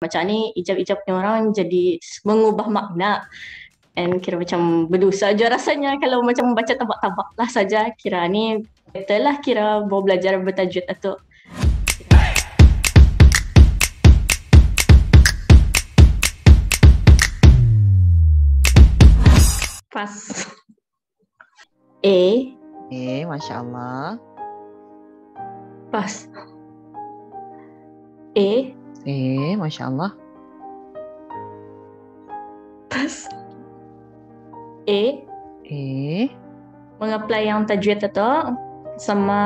Macam ni ijab-ijabnya orang jadi mengubah makna. And kira macam berdosa je rasanya kalau macam membaca tabak-tabak lah saja. Kira ni better lah kira mau belajar bertajwid atau pas. Masya Allah. Pas. Masya Allah. Pas. Mengapply yang tajwid atau sama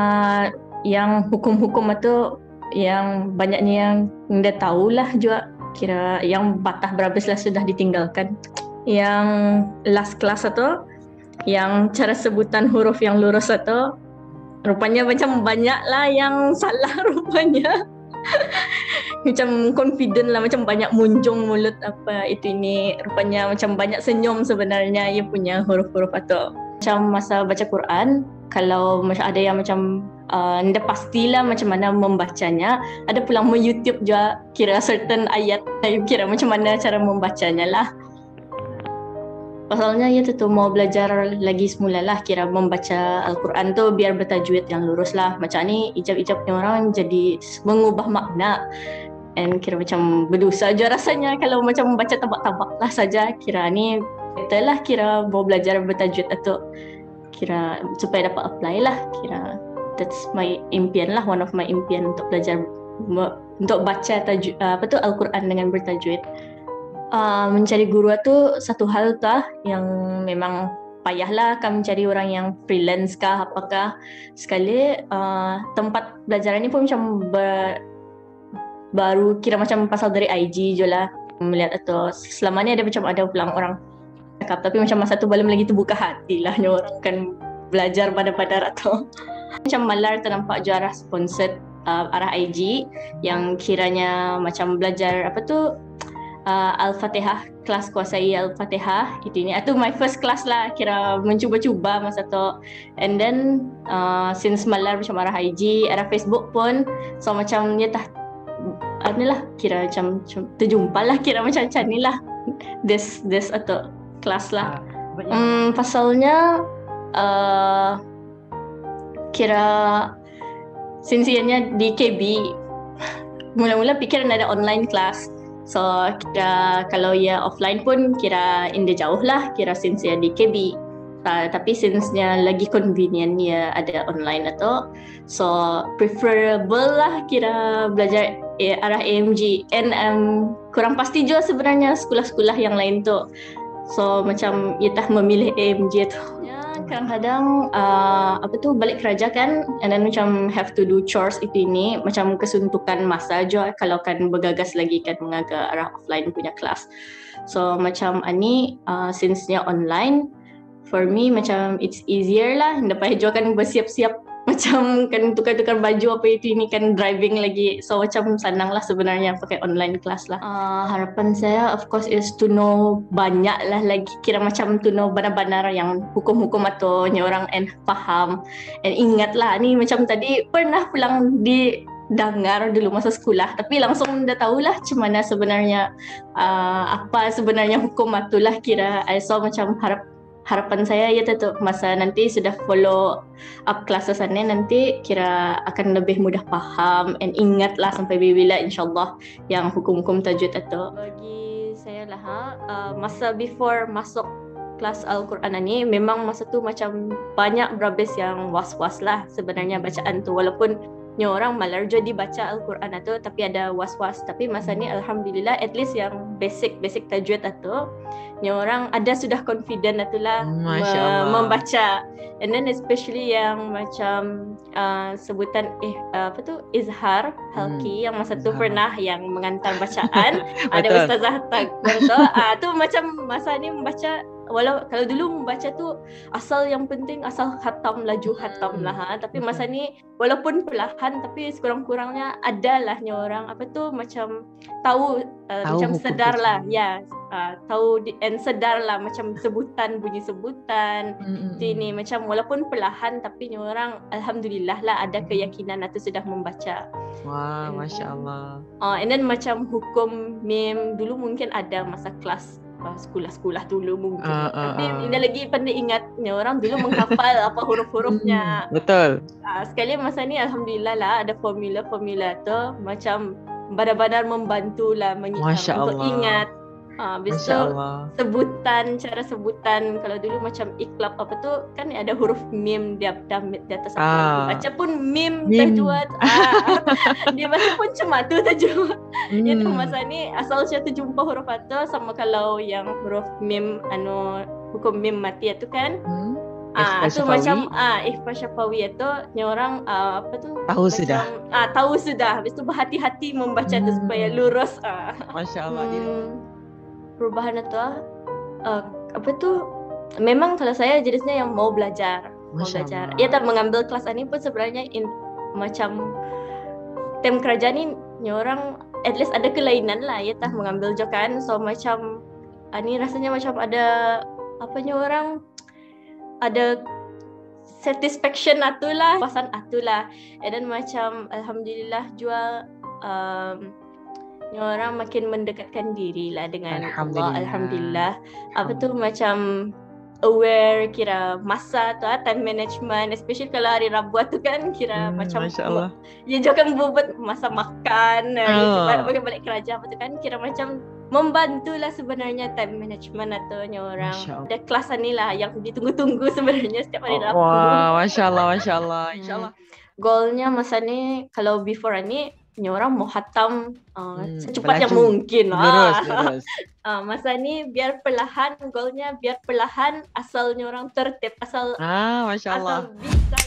yang hukum-hukum atau yang banyaknya yang anda tahulah juga. Kira yang batah berhabis lah sudah ditinggalkan. Yang last class atau yang cara sebutan huruf yang lurus atau rupanya macam banyak lah yang salah rupanya. Macam confident lah, macam banyak munjung mulut apa itu ini. Rupanya macam banyak senyum sebenarnya ia punya huruf-huruf atau macam masa baca Quran. Kalau macam ada yang macam anda pastilah macam mana membacanya. Ada pula YouTube juga kira certain ayat, kira macam mana cara membacanya lah. Pasalnya ia tu mau belajar lagi semula lah kira membaca Al-Quran tu biar bertajwid yang lurus lah. Macam ni ijab-ijabnya orang jadi mengubah makna. And kira macam berdosa je rasanya kalau macam membaca tabak-tabak lah saja. Kira ni better lah kira mau belajar bertajwid atau kira supaya dapat apply lah. Kira that's my impian lah, one of my impian untuk belajar untuk baca tajwid, Al-Quran dengan bertajwid. Mencari guru itu satu hal kah yang memang payahlah kan mencari orang yang freelance kah apakah sekali tempat belajar ini pun macam baru kira macam pasal dari IG je lah melihat atau selama ni ada macam ada pulang orang cakap tapi macam masa tu belum lagi terbuka hati lah orang kan belajar pada-pada atau macam malar ternampak juara sponsored arah IG yang kiranya macam belajar apa tu Al-Fatihah, kelas kuasai Al-Fatihah itu ni. Itu my first class lah, kira mencuba-cuba masa tu. And then since malar macam arah IG, arah Facebook pun so macam ni tah anilah kira macam terjumpa lah kira macam ni lah. This atau kelas lah. Pasalnya kira sincernya di KB mula-mula fikir ada online class. So kira kalau ya offline pun kira indah jauh lah kira since ya di KB. Tapi since-nya lagi convenient ya ada online atau so preferable lah kira belajar arah AMG. And kurang pasti juga sebenarnya sekolah-sekolah yang lain tu. So macam ia memilih AMG tu. Kadang-kadang balik kerja kan and then macam have to do chores itu ini macam kesuntukan masa je kalau kan bergagas lagi kan mengaga arah offline punya kelas. So macam ani since-nya online for me macam it's easier lah, tidak payah juga kan bersiap-siap macam kan tukar-tukar baju apa itu ini kan driving lagi. So macam senang lah sebenarnya pakai online class lah. Harapan saya of course is to know banyak lah lagi kira macam to know benar-benar yang hukum-hukum atau orang and faham and ingat lah ni macam tadi pernah pulang di dengar dulu masa sekolah tapi langsung dah tahulah macam mana sebenarnya apa sebenarnya hukum itulah kira. So macam harapan saya ya tetap masa nanti sudah follow up classes sana nanti kira akan lebih mudah faham and ingat lah sampai bila insyaAllah yang hukum-hukum tajwid atau bagi saya lah masa before masuk kelas Al-Quran ni memang masa tu macam banyak berhabis yang was-was lah sebenarnya bacaan tu walaupun ni orang malar jadi baca Al-Quran tu tapi ada was-was tapi masa ni alhamdulillah at least yang basic tajwid tu ni orang ada sudah confident itulah membaca and then especially yang macam sebutan izhar halki yang masa tu pernah yang mengantar bacaan ada ustazah tu macam masa ni membaca walau kalau dulu membaca tu asal yang penting asal khatam laju khatam lah tapi masa ni walaupun perlahan tapi sekurang-kurangnya ada lah ni orang macam tahu macam sedar lah ya tahu and sedar lah macam sebutan, bunyi sebutan ini macam walaupun perlahan tapi ni orang alhamdulillah lah ada keyakinan atau sudah membaca. Wah, Masya Allah. And then macam hukum mem dulu mungkin ada masa kelas sekolah-sekolah dulu mungkin. Tapi ini lagi pandai ingat ni orang dulu menghafal apa huruf-hurufnya. Betul. Sekali masa ni alhamdulillah lah ada formula-formula tu macam benar-benar membantu lah untuk ingat. Habis tu cara sebutan kalau dulu macam iklab apa tu kan ada huruf mim di atas baca pun mim tajwid. Dia baca pun cuma tu tajwid. Itu masa ni asal saya tu jumpa huruf itu sama kalau yang huruf mim hukum mim mati itu kan. Itu macam ikhfa syafawi itu ni orang apa tu tahu sudah. Tahu sudah. Habis tu berhati-hati membaca tu supaya lurus. Masya Allah. Perubahan itu apa tu memang kalau saya jenisnya yang mau belajar. Ya tak mengambil kelas ini pun sebenarnya macam tem kerajaan ni orang at least ada kelainan lah ya tak mengambil je kan. So macam ni rasanya macam ada apanya orang ada satisfaction atulah, pasan atulah. And then macam alhamdulillah jual orang makin mendekatkan diri lah dengan Allah. Alhamdulillah. Apa tu macam aware kira masa tu time management, especially kalau hari Rabu tu kan kira macam ya jangan buat masa makan balik kerja apa tu kan kira macam membantulah sebenarnya time management atau orang. Ada kelas ni lah yang ditunggu-tunggu sebenarnya setiap hari Rabu. Wah, Masya Allah. InsyaAllah. Goalnya masa ni kalau before ni orang mau khatam secepat yang mungkin. Lurus. Masa ni biar perlahan, goalnya biar perlahan asalnya orang tertib, asal Masya Allah. Asal bisa